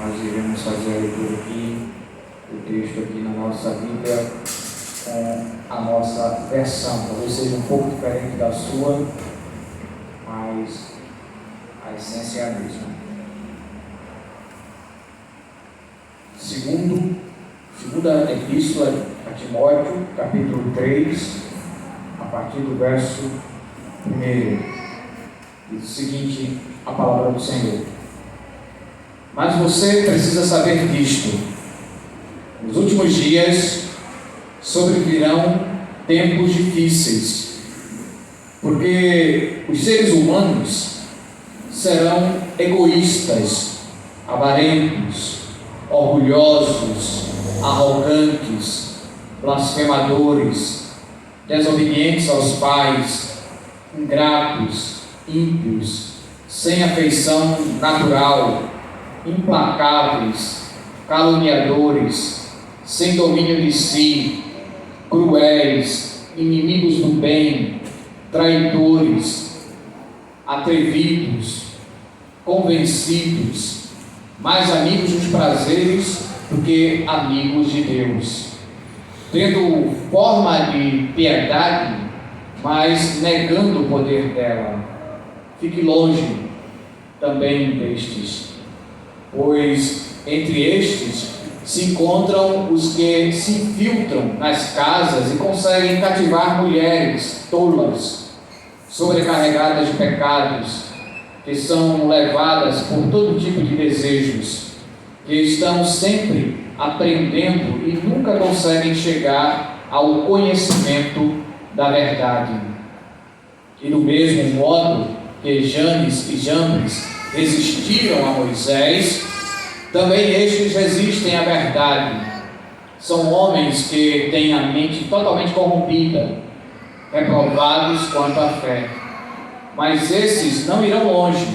Nós iremos fazer a leitura aqui, o texto aqui na nossa Bíblia, com a nossa versão. Talvez seja um pouco diferente da sua, mas a essência é a mesma. Segunda Epístola a Timóteo, capítulo 3, a partir do verso 1. Diz o seguinte, a palavra do Senhor. Mas você precisa saber disto: nos últimos dias sobrevirão tempos difíceis, porque os seres humanos serão egoístas, avarentos, orgulhosos, arrogantes, blasfemadores, desobedientes aos pais, ingratos, ímpios, sem afeição natural, implacáveis, caluniadores, sem domínio de si, cruéis, inimigos do bem, traidores, atrevidos, convencidos, mais amigos dos prazeres do que amigos de Deus, tendo forma de piedade, mas negando o poder dela. Fique longe também destes, pois entre estes se encontram os que se infiltram nas casas e conseguem cativar mulheres tolas, sobrecarregadas de pecados, que são levadas por todo tipo de desejos, que estão sempre aprendendo e nunca conseguem chegar ao conhecimento da verdade. E do mesmo modo que Janes e Jambres resistiram a Moisés, também estes resistem à verdade. São homens que têm a mente totalmente corrompida, reprovados quanto à fé. Mas esses não irão longe,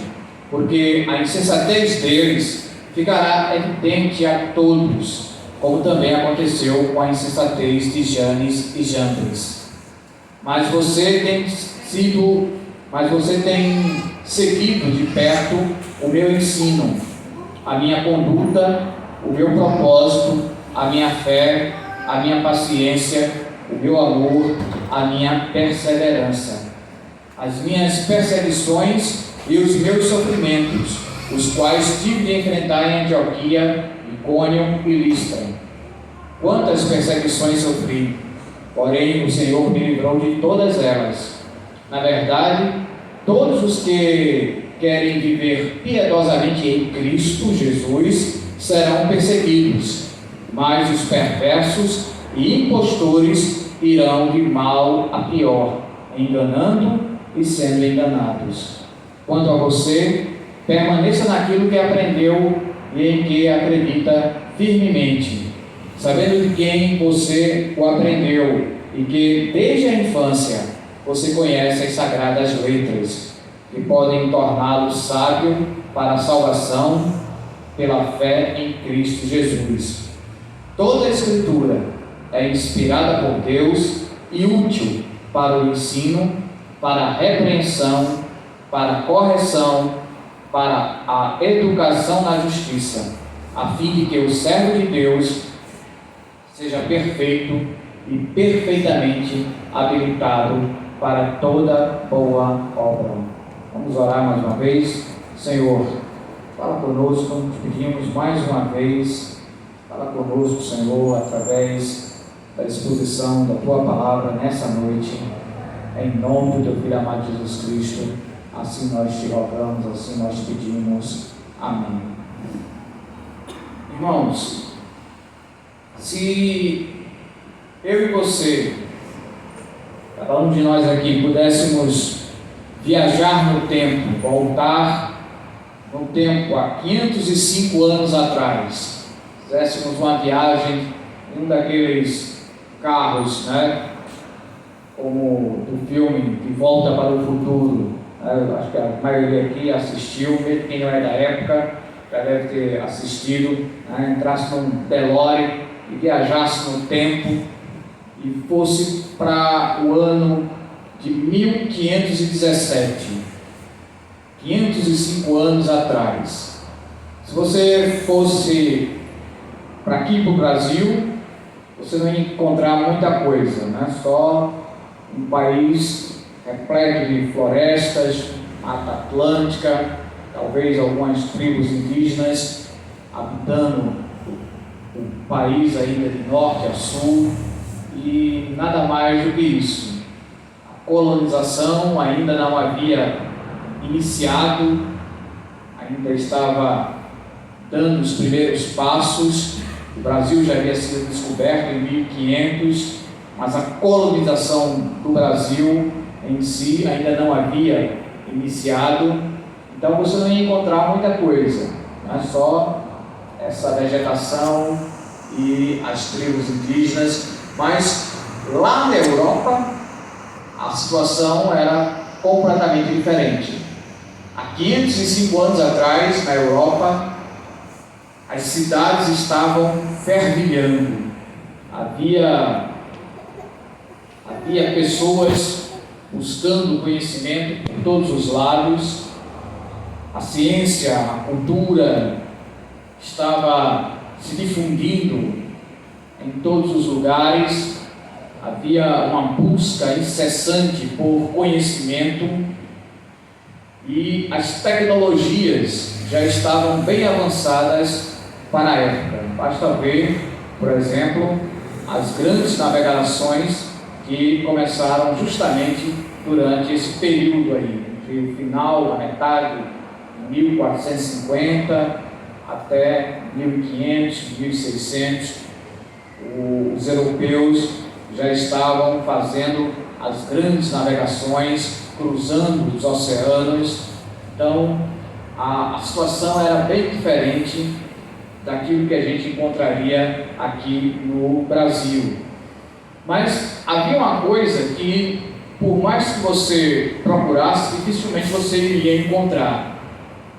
porque a insensatez deles ficará evidente a todos, como também aconteceu com a insensatez de Janes e Jambres. Mas você tem seguido de perto o meu ensino, a minha conduta, o meu propósito, a minha fé, a minha paciência, o meu amor, a minha perseverança, as minhas perseguições e os meus sofrimentos, os quais tive de enfrentar em Antioquia, Icônio e Listra. Quantas perseguições sofri, porém o Senhor me livrou de todas elas. Na verdade, todos os que querem viver piedosamente em Cristo Jesus serão perseguidos, mas os perversos e impostores irão de mal a pior, enganando e sendo enganados. Quanto a você, permaneça naquilo que aprendeu e em que acredita firmemente, sabendo de quem você o aprendeu e que desde a infância você conhece as sagradas letras, que podem torná-lo sábio para a salvação pela fé em Cristo Jesus. Toda a Escritura é inspirada por Deus e útil para o ensino, para a repreensão, para a correção, para a educação na justiça, a fim de que o servo de Deus seja perfeito e perfeitamente habilitado para toda boa obra. Vamos orar mais uma vez. Senhor, fala conosco, nos pedimos mais uma vez, fala conosco, Senhor, através da exposição da Tua Palavra nessa noite, em nome do Teu Filho amado Jesus Cristo. Assim nós te rogamos, assim nós pedimos. Amém. Irmãos, se eu e você, cada um de nós aqui, pudéssemos viajar no tempo, voltar no tempo há 505 anos atrás, fizéssemos uma viagem em um daqueles carros, como do filme De Volta para o Futuro, eu acho que a maioria aqui assistiu, mesmo quem não é da época, já deve ter assistido, entrasse num DeLorean e viajasse no tempo e fosse para o ano de 1517, 505 anos atrás. Se Se você fosse para aqui, para o Brasil, você não ia encontrar muita coisa, né? Só um país repleto de florestas, Mata Atlântica, talvez algumas tribos indígenas habitando o país ainda de norte a sul, e nada mais do que isso. A colonização ainda não havia iniciado, ainda estava dando os primeiros passos. O Brasil já havia sido descoberto em 1500, mas a colonização do Brasil em si ainda não havia iniciado. Então você não ia encontrar muita coisa, não é só essa vegetação e as tribos indígenas. Mas lá na Europa a situação era completamente diferente. Há 505 anos atrás, na Europa, as cidades estavam fervilhando. Havia pessoas buscando conhecimento por todos os lados. A ciência, a cultura estava se difundindo em todos os lugares. Havia uma busca incessante por conhecimento e as tecnologias já estavam bem avançadas para a época. Basta ver, por exemplo, as grandes navegações que começaram justamente durante esse período aí, entre o final, a metade de 1450 até 1500, 1600. Os europeus já estavam fazendo as grandes navegações, cruzando os oceanos. Então a situação era bem diferente daquilo que a gente encontraria aqui no Brasil. Mas havia uma coisa que, por mais que você procurasse, dificilmente você iria encontrar.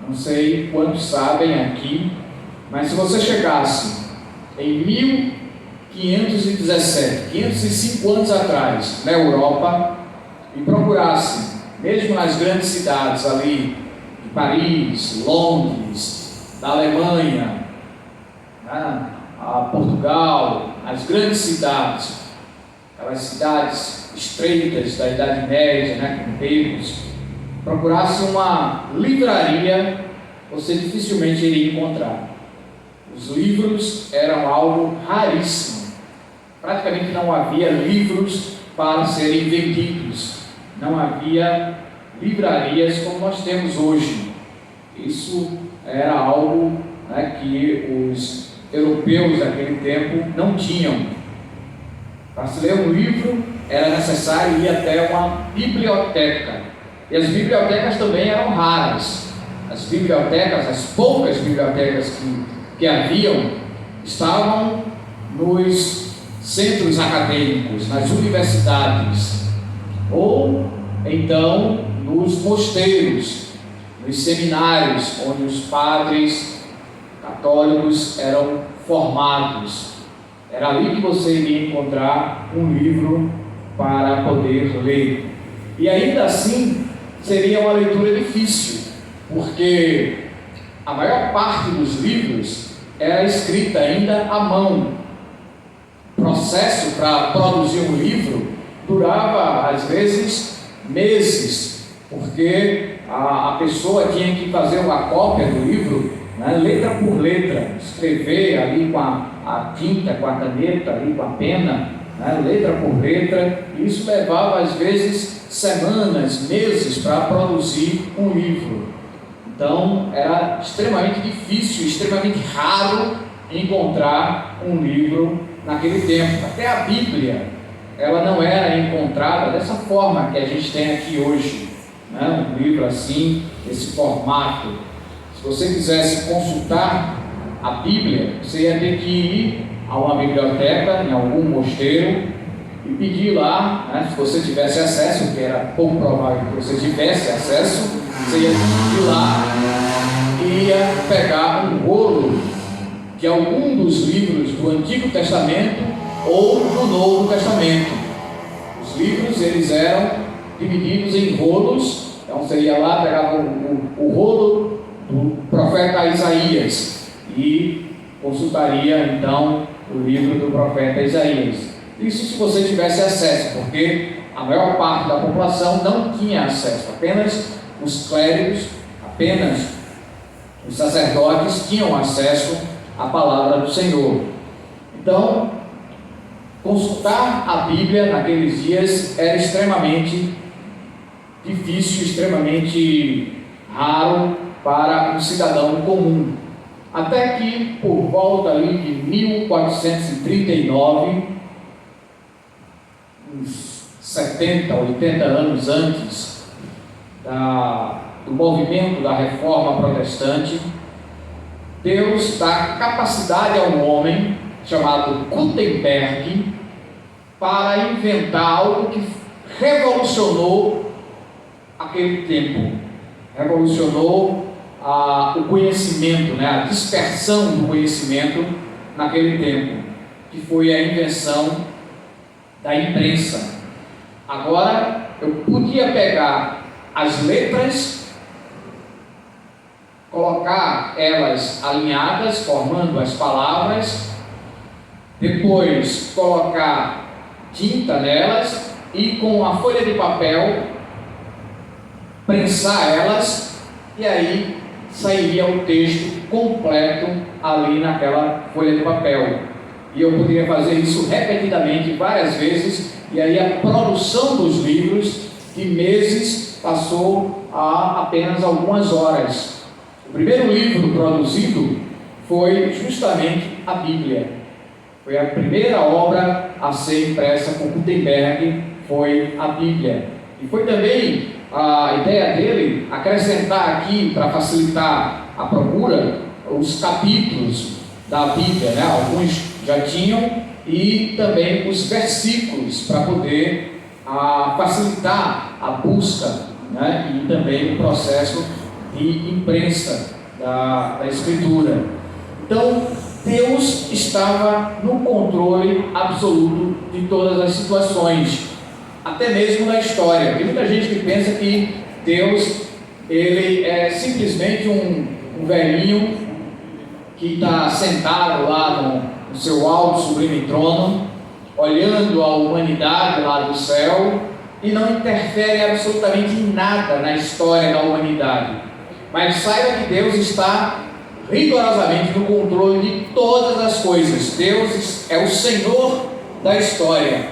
Não sei quantos sabem aqui, mas se você chegasse em 1517, 505 anos atrás, na Europa, e procurasse, mesmo nas grandes cidades ali, de Paris, Londres, da Alemanha, a Portugal, as grandes cidades, aquelas cidades estreitas da Idade Média, com becos, procurasse uma livraria, você dificilmente iria encontrar. Os livros eram algo raríssimo. Praticamente não havia livros para serem vendidos. Não havia livrarias como nós temos hoje. Isso era algo que os europeus daquele tempo não tinham. Para se ler um livro era necessário ir até uma biblioteca. E as bibliotecas também eram raras. As bibliotecas, as poucas bibliotecas que haviam, estavam nos centros acadêmicos, nas universidades, ou então nos mosteiros, nos seminários, onde os padres católicos eram formados. Era ali que você iria encontrar um livro para poder ler. E ainda assim, seria uma leitura difícil, porque a maior parte dos livros era escrita ainda à mão. O processo para produzir um livro durava, às vezes, meses, porque a pessoa tinha que fazer uma cópia do livro, letra por letra, escrever ali com a tinta, com a caneta, ali com a pena, letra por letra. Isso levava, às vezes, semanas, meses para produzir um livro. Então era extremamente difícil, extremamente raro encontrar um livro naquele tempo. Até a Bíblia, ela não era encontrada dessa forma que a gente tem aqui hoje, um livro assim, esse formato. Se você quisesse consultar a Bíblia, você ia ter que ir a uma biblioteca, em algum mosteiro, e pedir lá, se você tivesse acesso, que era pouco provável que você tivesse acesso, você ia ir lá e ia pegar um rolo de algum dos livros do Antigo Testamento ou do Novo Testamento. Os livros, eles eram divididos em rolos. Então você ia lá, pegava o rolo do profeta Isaías e consultaria então o livro do profeta Isaías. Isso se você tivesse acesso, porque a maior parte da população não tinha acesso, apenas os clérigos, apenas os sacerdotes tinham acesso à palavra do Senhor. Então, consultar a Bíblia naqueles dias era extremamente difícil, extremamente raro para um cidadão comum. Até que, por volta ali de 1439, uns 70, 80 anos antes do movimento da Reforma Protestante, Deus dá capacidade a um homem chamado Gutenberg para inventar algo que revolucionou aquele tempo, revolucionou o conhecimento, né? A dispersão do conhecimento naquele tempo, que foi a invenção da imprensa. Agora eu podia pegar as letras, colocar elas alinhadas, formando as palavras, depois colocar tinta nelas e com a folha de papel prensar elas, e aí sairia o texto completo ali naquela folha de papel. E eu poderia fazer isso repetidamente, várias vezes, e aí a produção dos livros de meses passou a apenas algumas horas. O primeiro livro produzido foi justamente a Bíblia. Foi a primeira obra a ser impressa por Gutenberg, foi a Bíblia. E foi também a ideia dele acrescentar aqui, para facilitar a procura, os capítulos da Bíblia, né? Alguns já tinham, e também os versículos para poder facilitar a busca, né? E também o processo de imprensa da Escritura. Então, Deus estava no controle absoluto de todas as situações, até mesmo na história. Tem muita gente que pensa que Deus, ele é simplesmente um velhinho que está sentado lá no seu alto sublime trono, olhando a humanidade lá do céu, e não interfere absolutamente em nada na história da humanidade. Mas saiba que Deus está rigorosamente no controle de todas as coisas. Deus é o Senhor da história.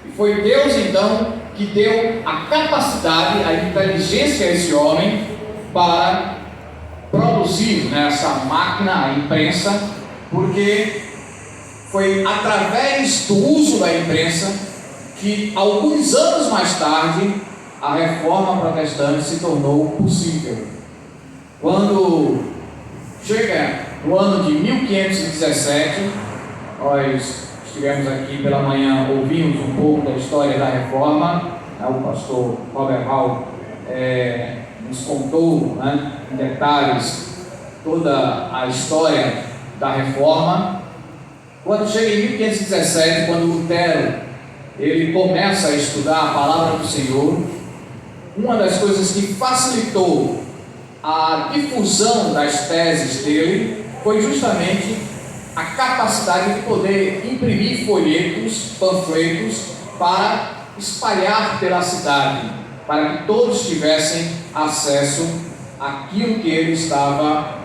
E foi Deus então que deu a capacidade, a inteligência a esse homem para produzir, né, essa máquina, a imprensa, porque foi através do uso da imprensa que alguns anos mais tarde a Reforma Protestante se tornou possível. Quando chega no ano de 1517, nós estivemos aqui pela manhã, ouvimos um pouco da história da Reforma, o pastor Robert Hall nos contou, né, em detalhes toda a história da Reforma. Quando chega em 1517, quando Lutero ele começa a estudar a palavra do Senhor, uma das coisas que facilitou a difusão das teses dele foi justamente a capacidade de poder imprimir folhetos, panfletos, para espalhar pela cidade, para que todos tivessem acesso àquilo que ele estava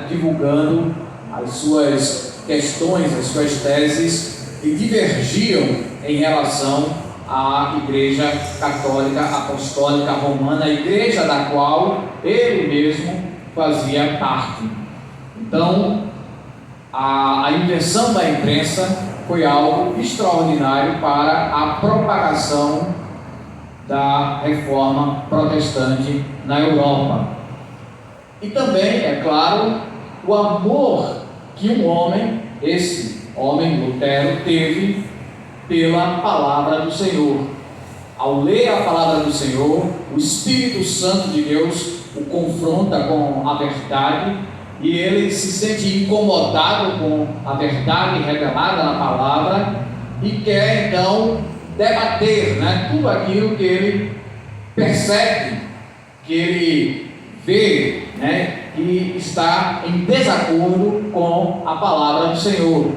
divulgando, as suas questões, as suas teses, e divergiam em relação à Igreja Católica Apostólica Romana, a igreja da qual ele mesmo fazia parte. Então, a invenção da imprensa foi algo extraordinário para a propagação da Reforma Protestante na Europa. E também, é claro, o amor que um homem, esse homem Lutero, teve pela palavra do Senhor. Ao ler a palavra do Senhor, o Espírito Santo de Deus o confronta com a verdade, e ele se sente incomodado com a verdade revelada na palavra e quer então debater, tudo aquilo que ele percebe, que ele vê, que está em desacordo com a palavra do Senhor.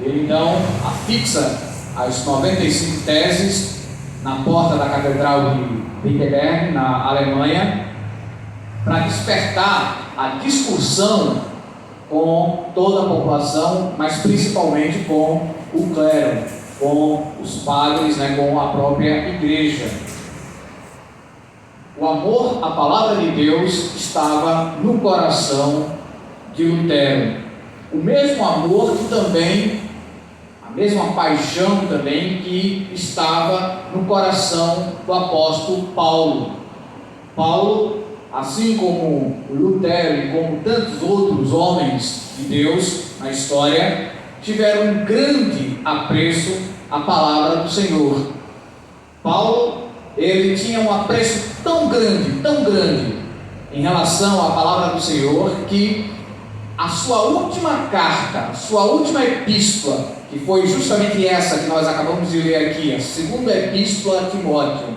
Ele então afixa as 95 teses na porta da Catedral de Wittenberg, na Alemanha, para despertar a discussão com toda a população, mas principalmente com o clero, com os padres, com a própria igreja. O amor à palavra de Deus estava no coração de Lutero. O mesmo amor que também, a mesma paixão também que estava no coração do apóstolo Paulo. Paulo, assim como Lutero e como tantos outros homens de Deus na história, tiveram um grande apreço à palavra do Senhor. Paulo, ele tinha um apreço tão grande em relação à palavra do Senhor, que a sua última carta, a sua última epístola, que foi justamente essa que nós acabamos de ler aqui, a segunda epístola a Timóteo,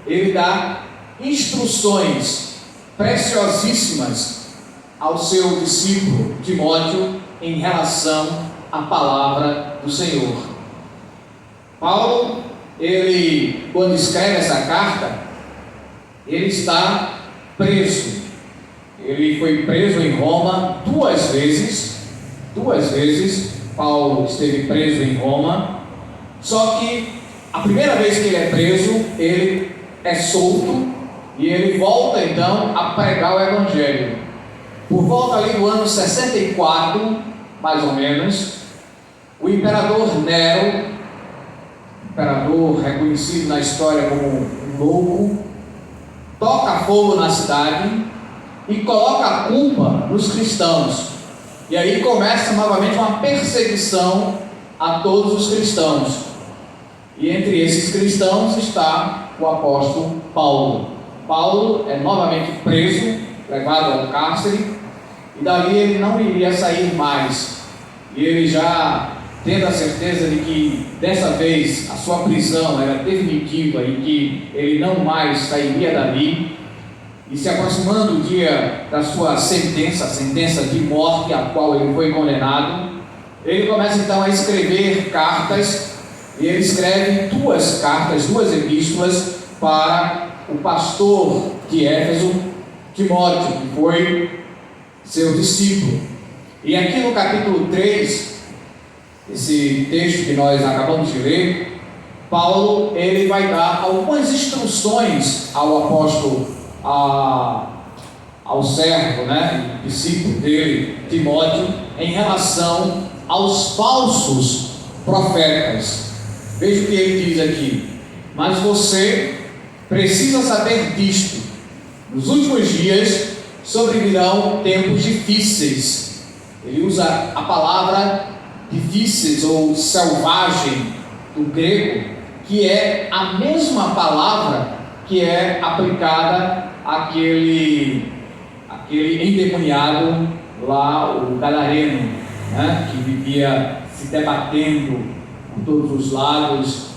ele dá instruções preciosíssimas ao seu discípulo Timóteo em relação à palavra do Senhor. Paulo, ele, quando escreve essa carta, ele está preso. Ele foi preso em Roma duas vezes. Paulo esteve preso em Roma. Só que a primeira vez que ele é preso, ele é solto e ele volta então a pregar o Evangelho. Por volta ali do ano 64, mais ou menos, o imperador Nero, imperador reconhecido na história como um louco, toca fogo na cidade e coloca a culpa nos cristãos. E aí começa novamente uma perseguição a todos os cristãos. E entre esses cristãos está o apóstolo Paulo. Paulo é novamente preso, levado ao cárcere, e dali ele não iria sair mais. E ele já tendo a certeza de que dessa vez a sua prisão era definitiva e que ele não mais sairia dali, e se aproximando o dia da sua sentença, a sentença de morte a qual ele foi condenado, ele começa então a escrever cartas, e ele escreve duas cartas, duas epístolas para o pastor de Éfeso, Timóteo, que foi seu discípulo. E aqui no capítulo 3, esse texto que nós acabamos de ler, Paulo ele vai dar algumas instruções ao apóstolo, ao servo, discípulo dele, Timóteo, em relação aos falsos profetas. Veja o que ele diz aqui: mas você precisa saber disto: nos últimos dias sobrevirão tempos difíceis. Ele usa a palavra difíceis ou selvagem do grego, que é a mesma palavra que é aplicada àquele endemoniado lá, o gadareno, que vivia se debatendo por todos os lados,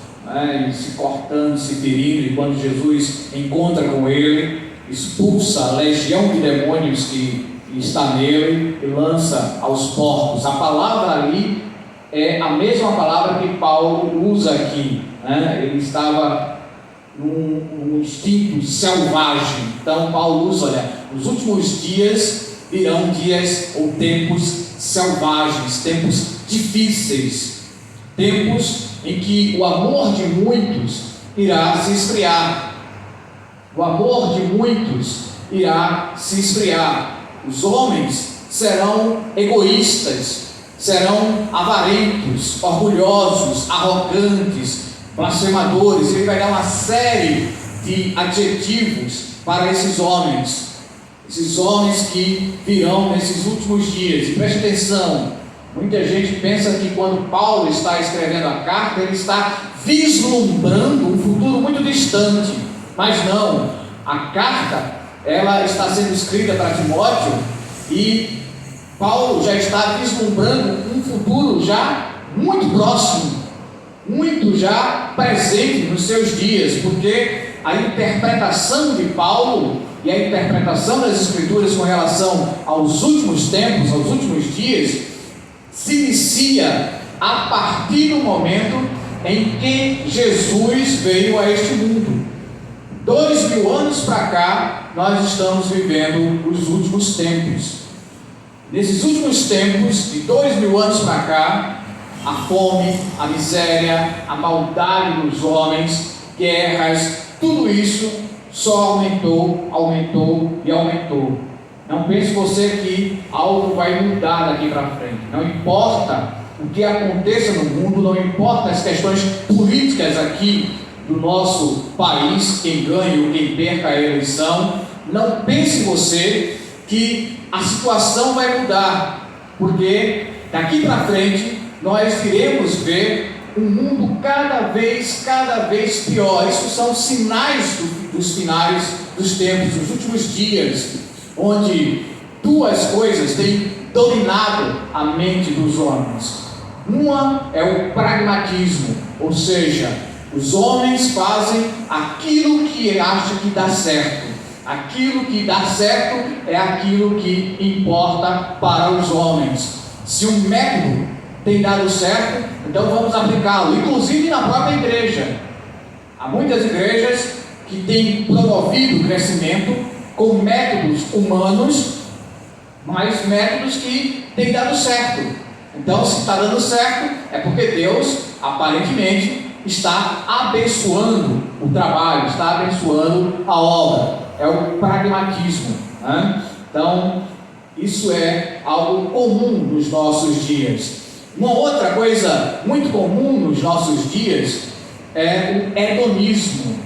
e se cortando, se ferindo, e quando Jesus encontra com ele, expulsa a legião de demônios que está nele e lança aos porcos. A palavra ali é a mesma palavra que Paulo usa aqui, Ele estava num instinto selvagem. Então Paulo usa, nos últimos dias virão dias ou tempos selvagens, tempos difíceis, tempos em que o amor de muitos irá se esfriar. O amor de muitos irá se esfriar. Os homens serão egoístas, serão avarentos, orgulhosos, arrogantes, blasfemadores. Ele vai dar uma série de adjetivos para esses homens que virão nesses últimos dias. E preste atenção, muita gente pensa que quando Paulo está escrevendo a carta, ele está vislumbrando um futuro muito distante, mas não. A carta, ela está sendo escrita para Timóteo, e Paulo já está vislumbrando um futuro já muito próximo, muito já presente nos seus dias, porque a interpretação de Paulo e a interpretação das Escrituras com relação aos últimos tempos, aos últimos dias, se inicia a partir do momento em que Jesus veio a este mundo. 2000 anos para cá, nós estamos vivendo os últimos tempos. Nesses últimos tempos, de 2000 anos para cá, a fome, a miséria, a maldade dos homens, guerras, tudo isso só aumentou, aumentou e aumentou. Não pense você que algo vai mudar daqui para frente. Não importa o que aconteça no mundo, não importa as questões políticas aqui do nosso país, quem ganha ou quem perca a eleição, não pense você que a situação vai mudar, porque daqui para frente nós iremos ver um mundo cada vez pior. Isso são sinais dos finais dos tempos, dos últimos dias, onde duas coisas têm dominado a mente dos homens. Uma é o pragmatismo, ou seja, os homens fazem aquilo que acham que dá certo. Aquilo que dá certo é aquilo que importa para os homens. Se um método tem dado certo, então vamos aplicá-lo, inclusive na própria igreja. Há muitas igrejas que têm promovido o crescimento com métodos humanos, mas métodos que têm dado certo. Então, se está dando certo, é porque Deus, aparentemente, está abençoando o trabalho, está abençoando a obra. É o pragmatismo, né? Então, isso é algo comum nos nossos dias. Uma outra coisa muito comum nos nossos dias é o hedonismo,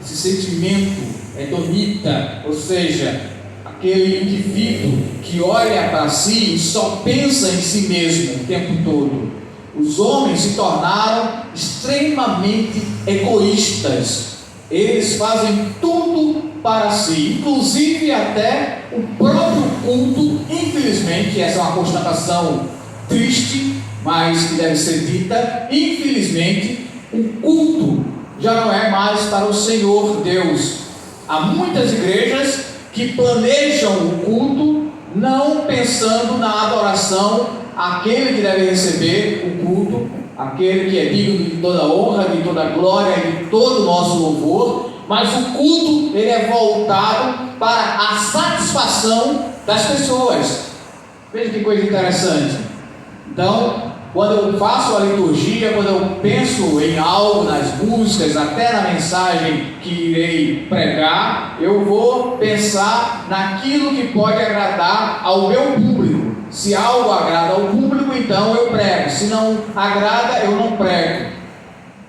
esse sentimento hedonita, ou seja, aquele indivíduo que olha para si e só pensa em si mesmo o tempo todo. Os homens se tornaram extremamente egoístas. Eles fazem tudo para si, inclusive até o próprio culto. Infelizmente, essa é uma constatação triste, mas que deve ser dita. Infelizmente, o culto já não é mais para o Senhor Deus. Há muitas igrejas que planejam o culto não pensando na adoração àquele que deve receber o culto, aquele que é digno de toda honra, de toda glória, de todo o nosso louvor, mas o culto ele é voltado para a satisfação das pessoas. Veja que coisa interessante. Então, quando eu faço a liturgia, quando eu penso em algo, nas músicas, até na mensagem que irei pregar, eu vou pensar naquilo que pode agradar ao meu público. Se algo agrada ao público, então eu prego. Se não agrada, eu não prego.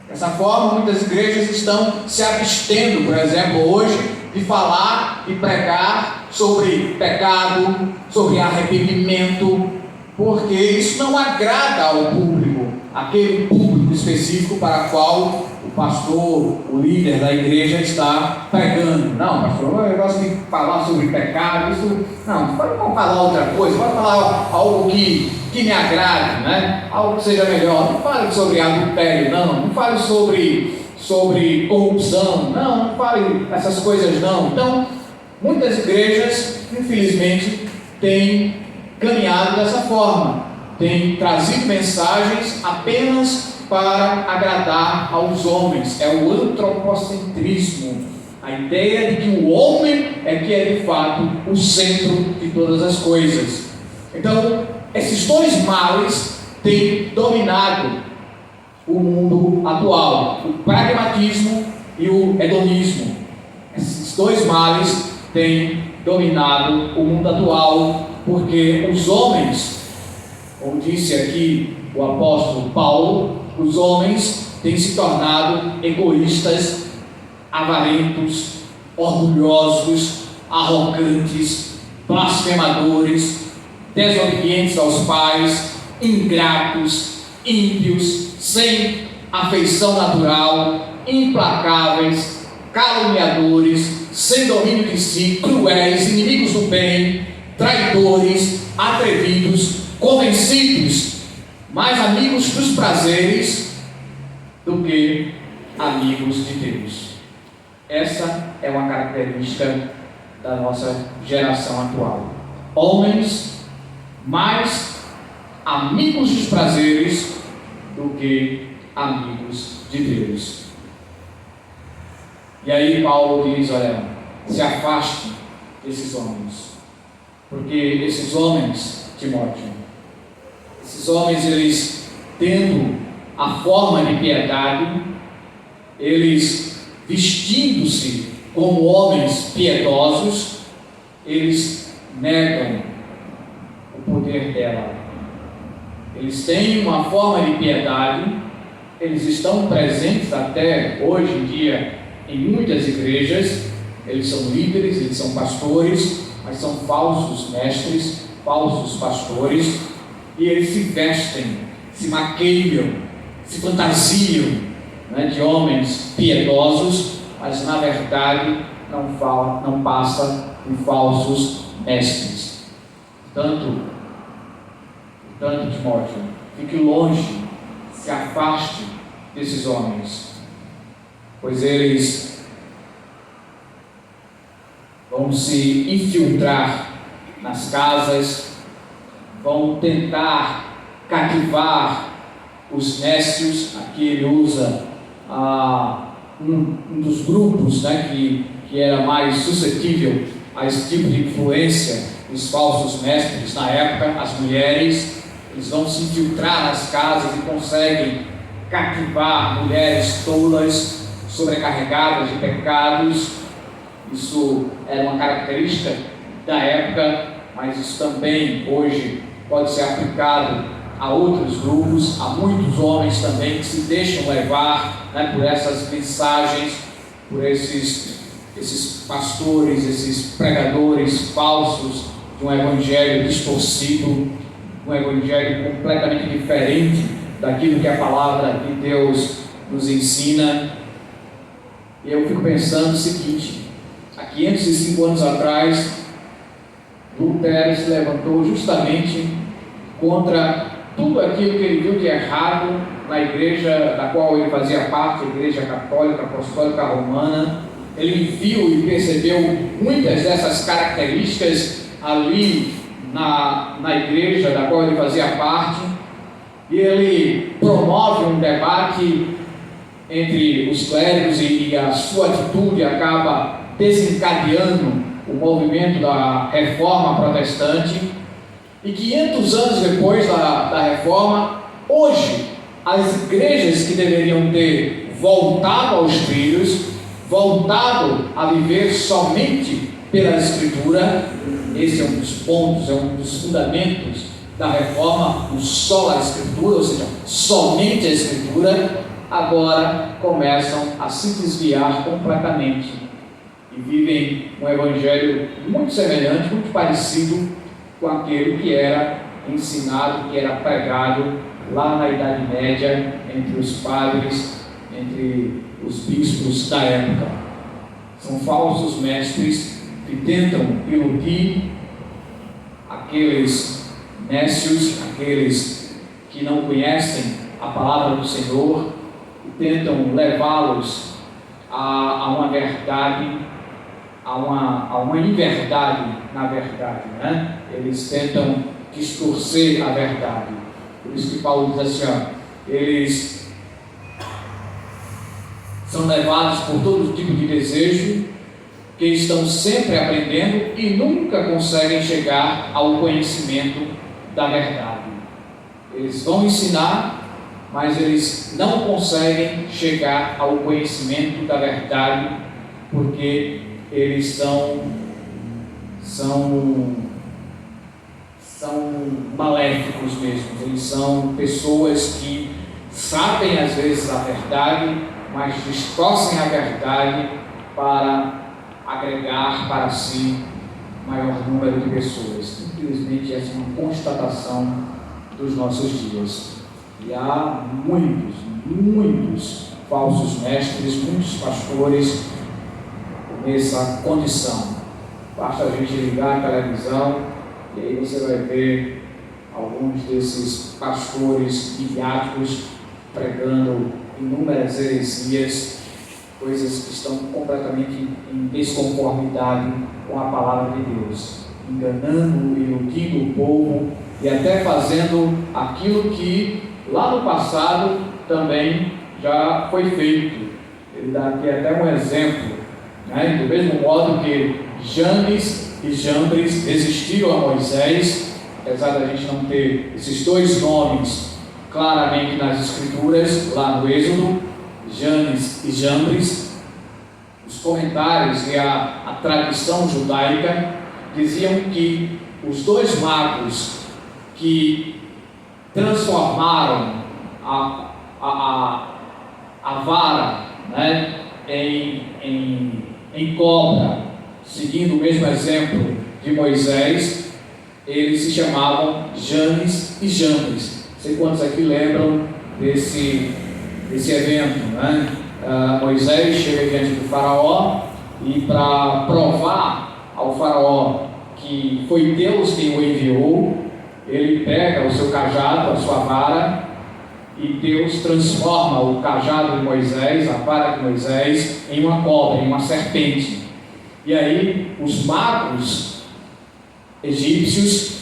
Dessa forma, muitas igrejas estão se abstendo, por exemplo, hoje, de falar e pregar sobre pecado, sobre arrependimento, porque isso não agrada ao público, aquele público específico para o qual o pastor, o líder da igreja está pregando. Não, pastor, eu gosto de falar sobre pecado, isso, não, vamos falar outra coisa, vamos falar algo que me agrade, né? Algo que seja melhor. Não fale sobre adultério, não fale sobre corrupção, não fale essas coisas, não. Então, muitas igrejas, infelizmente, têm caminhado dessa forma, tem trazido mensagens apenas para agradar aos homens. É o antropocentrismo, a ideia de que o homem é que é de fato o centro de todas as coisas. Então, esses dois males têm dominado o mundo atual, o pragmatismo e o hedonismo. Esses dois males têm dominado o mundo atual, porque os homens, como disse aqui o apóstolo Paulo, os homens têm se tornado egoístas, avarentos, orgulhosos, arrogantes, blasfemadores, desobedientes aos pais, ingratos, ímpios, sem afeição natural, implacáveis, caluniadores, sem domínio de si, cruéis, inimigos do bem, traidores, atrevidos, convencidos, mais amigos dos prazeres do que amigos de Deus. Essa é uma característica da nossa geração atual. Homens mais amigos dos prazeres do que amigos de Deus. E aí Paulo diz, olha, se afaste desses homens, porque esses homens, Timóteo, esses homens, eles tendo a forma de piedade, eles vestindo-se como homens piedosos, eles negam o poder dela. Eles têm uma forma de piedade, eles estão presentes até hoje em dia em muitas igrejas, eles são líderes, eles são pastores, mas são falsos mestres, falsos pastores, e eles se vestem, se maqueiam, se fantasiam, né, de homens piedosos, mas na verdade não passa de falsos mestres. Portanto, Timóteo, fique longe, se afaste desses homens, pois eles vão se infiltrar nas casas, vão tentar cativar os nécios. Aqui ele usa um dos grupos, né, que era mais suscetível a esse tipo de influência dos falsos mestres na época, as mulheres. Eles vão se infiltrar nas casas e conseguem cativar mulheres tolas, sobrecarregadas de pecados. Isso era uma característica da época, mas isso também hoje pode ser aplicado a outros grupos, a muitos homens também que se deixam levar, né, por essas mensagens, por esses pastores, esses pregadores falsos de um evangelho distorcido, um evangelho completamente diferente daquilo que a palavra de Deus nos ensina. E eu fico pensando o seguinte: há 505 anos atrás, Lutero se levantou justamente contra tudo aquilo que ele viu de errado na igreja da qual ele fazia parte, a Igreja Católica Apostólica Romana. Ele viu e percebeu muitas dessas características ali na igreja da qual ele fazia parte, e ele promove um debate entre os clérigos e a sua atitude acaba desencadeando o movimento da Reforma Protestante. E 500 anos depois da Reforma, hoje, as igrejas que deveriam ter voltado aos trilhos, voltado a viver somente pela Escritura, esse é um dos pontos, é um dos fundamentos da Reforma, o sola Escritura, ou seja, somente a Escritura, agora começam a se desviar completamente e vivem um evangelho muito semelhante, muito parecido com aquele que era ensinado, que era pregado lá na Idade Média, entre os padres, entre os bispos da época. São falsos mestres que tentam iludir aqueles nécios, aqueles que não conhecem a palavra do Senhor, e tentam levá-los a uma verdade, a uma inverdade na verdade, né? Eles tentam distorcer a verdade. Por isso que Paulo diz assim, eles são levados por todo tipo de desejo, que estão sempre aprendendo e nunca conseguem chegar ao conhecimento da verdade. Eles vão ensinar, mas eles não conseguem chegar ao conhecimento da verdade, porque eles são maléficos mesmo. Eles são pessoas que sabem às vezes a verdade, mas distorcem a verdade para agregar para si maior número de pessoas. Infelizmente, essa é uma constatação dos nossos dias. E há muitos falsos mestres, muitos pastores nessa condição. Basta a gente ligar a televisão e aí você vai ver alguns desses pastores midiáticos pregando inúmeras heresias, coisas que estão completamente em desconformidade com a palavra de Deus, enganando e iludindo o povo e até fazendo aquilo que lá no passado também já foi feito. Ele dá aqui até um exemplo, né? Do mesmo modo que Janes e Jambres resistiram a Moisés, apesar da gente não ter esses dois nomes claramente nas Escrituras, lá no Êxodo, Janes e Jambres, os comentários e a tradição judaica diziam que os dois magos que transformaram a vara, né, em cobra, seguindo o mesmo exemplo de Moisés, eles se chamavam Janes e Jambres. Não sei quantos aqui lembram desse evento, né? Moisés chega diante do faraó e, para provar ao faraó que foi Deus quem o enviou, ele pega o seu cajado, a sua vara, e Deus transforma o cajado de Moisés, a vara de Moisés, em uma cobra, em uma serpente. E aí os magos egípcios,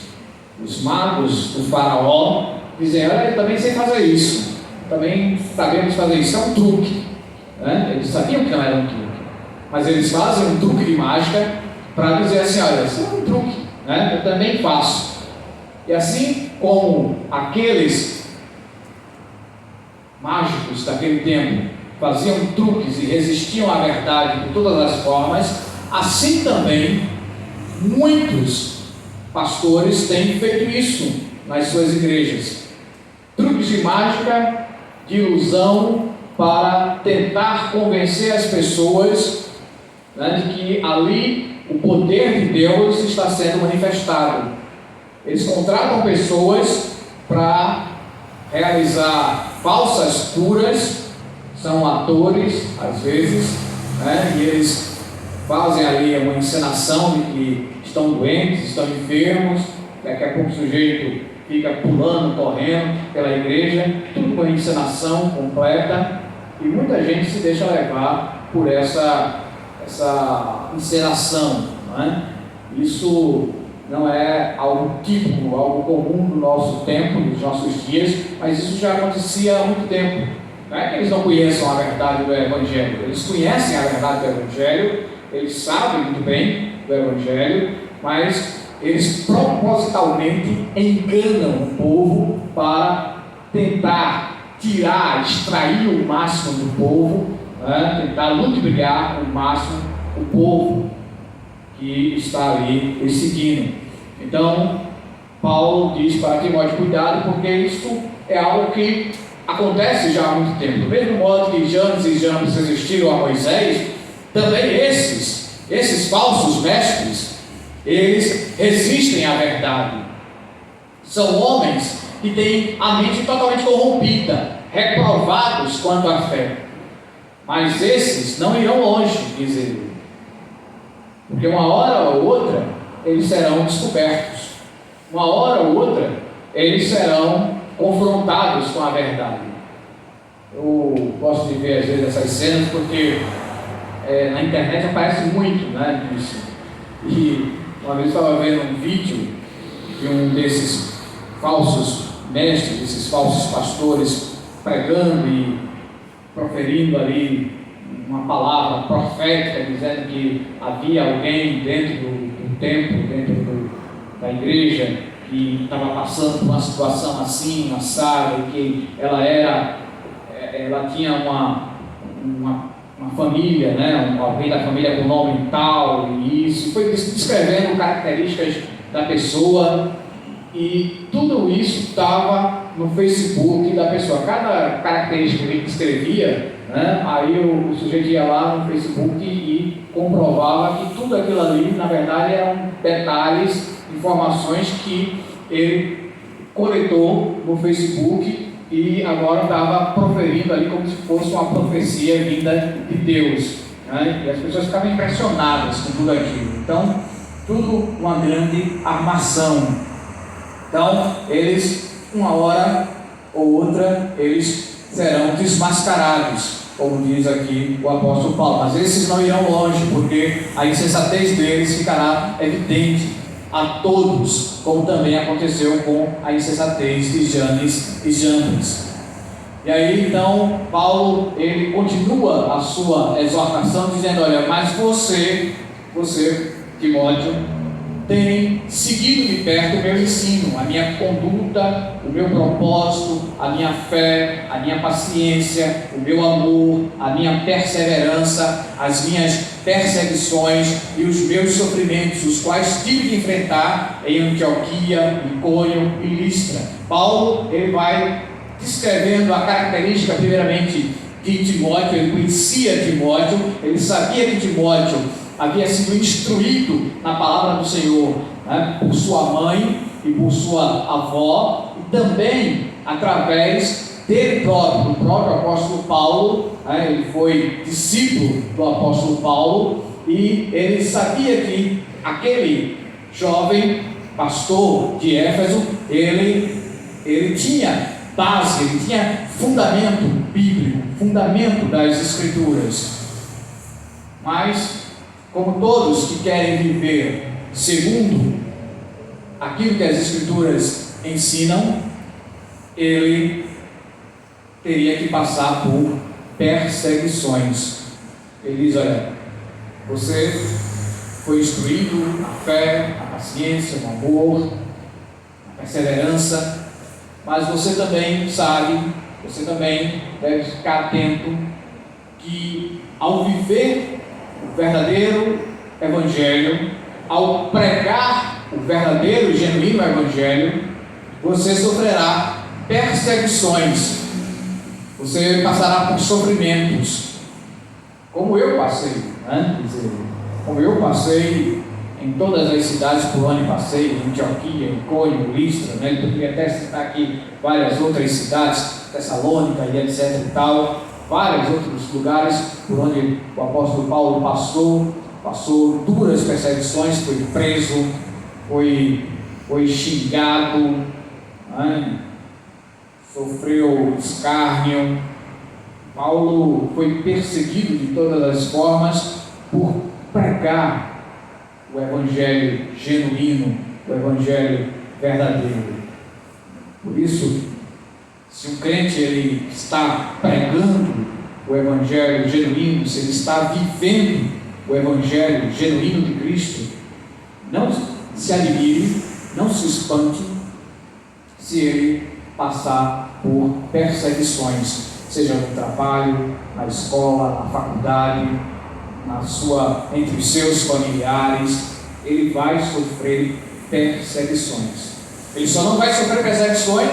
os magos do faraó, dizem: olha, eu também sei fazer isso, também sabemos fazer isso, é um truque, né? Eles sabiam que não era um truque, mas eles fazem um truque de mágica para dizer assim: olha, isso é um truque, né? Eu também faço. E assim como aqueles mágicos daquele tempo faziam truques e resistiam à verdade de todas as formas, assim também muitos pastores têm feito isso nas suas igrejas. Truques de mágica, de ilusão, para tentar convencer as pessoas, né, de que ali o poder de Deus está sendo manifestado. Eles contratam pessoas para realizar falsas curas, são atores às vezes, né, e eles fazem ali uma encenação de que estão doentes, estão enfermos. Daqui a pouco o sujeito fica pulando, correndo pela igreja, tudo com encenação completa, e muita gente se deixa levar por essa encenação, né? Isso não é algo típico, algo comum do nosso tempo, dos nossos dias, mas isso já acontecia há muito tempo. Não é que eles não conheçam a verdade do Evangelho, eles conhecem a verdade do Evangelho, eles sabem muito bem do Evangelho, mas eles propositalmente enganam o povo para tentar extrair o máximo do povo, né? Tentar ludibriar o máximo o povo que está ali seguindo. Então, Paulo diz para Timóteo: cuidado, porque isso é algo que acontece já há muito tempo. Do mesmo modo que Janes e Jambres resistiram a Moisés, também esses falsos mestres, eles resistem à verdade. São homens que têm a mente totalmente corrompida, reprovados quanto à fé. Mas esses não irão longe, diz ele, porque uma hora ou outra eles serão descobertos, uma hora ou outra eles serão confrontados com a verdade. Eu gosto de ver às vezes essas cenas porque na internet aparece muito, né, disso. E uma vez eu estava vendo um vídeo de um desses falsos mestres, desses falsos pastores, pregando e proferindo ali uma palavra profética, dizendo que havia alguém dentro do templo, dentro da igreja, que estava passando por uma situação assim, assada, e que ela tinha uma família, né? Alguém da família com nome tal, e isso, foi descrevendo características da pessoa, e tudo isso estava no Facebook da pessoa. Cada característica que ele escrevia, né? Aí o sujeito ia lá no Facebook e comprovava que tudo aquilo ali, na verdade, eram detalhes, informações que ele coletou no Facebook e agora estava proferindo ali como se fosse uma profecia vinda de Deus, né? E as pessoas ficavam impressionadas com tudo aquilo. Então, tudo uma grande armação. Então, eles, uma hora ou outra, eles serão desmascarados. como diz aqui o apóstolo Paulo. Mas esses não irão longe, porque a insensatez deles ficará evidente a todos, como também aconteceu com a insensatez de Janes e Jambres. E aí então Paulo, ele continua a sua exortação dizendo: olha, mas você Timóteo, tem seguido de perto o meu ensino, a minha conduta, o meu propósito, a minha fé, a minha paciência, o meu amor, a minha perseverança, as minhas perseguições e os meus sofrimentos, os quais tive de enfrentar em Antioquia, Icônio e Listra. Paulo, ele vai descrevendo a característica primeiramente de Timóteo. Ele conhecia Timóteo, ele sabia que Timóteo havia sido instruído na palavra do Senhor, né, por sua mãe e por sua avó, e também através dele próprio, do próprio apóstolo Paulo, né, ele foi discípulo do apóstolo Paulo, e ele sabia que aquele jovem pastor de Éfeso, ele tinha base, ele tinha fundamento bíblico, fundamento das Escrituras. Mas, como todos que querem viver segundo aquilo que as Escrituras ensinam, ele teria que passar por perseguições. Ele diz: olha, você foi instruído na fé, na paciência, no amor, na perseverança, mas você também sabe, você também deve ficar atento que ao viver o verdadeiro Evangelho, ao pregar o verdadeiro e genuíno Evangelho, você sofrerá perseguições, você passará por sofrimentos, como eu passei, né? Como eu passei em todas as cidades por onde passei, em Antioquia, Icônio, Listra, né? Eu poderia até citar aqui várias outras cidades, Tessalônica e etc e tal, vários outros lugares por onde o apóstolo Paulo passou duras perseguições, foi preso, foi xingado, né? Sofreu escárnio. Paulo foi perseguido de todas as formas por pregar o Evangelho genuíno, o Evangelho verdadeiro. Por isso, se um crente ele está pregando o Evangelho genuíno, se ele está vivendo o Evangelho genuíno de Cristo, não se admire, não se espante se ele passar por perseguições, seja no trabalho, na escola, na faculdade, entre os seus familiares. Ele vai sofrer perseguições. Ele só não vai sofrer perseguições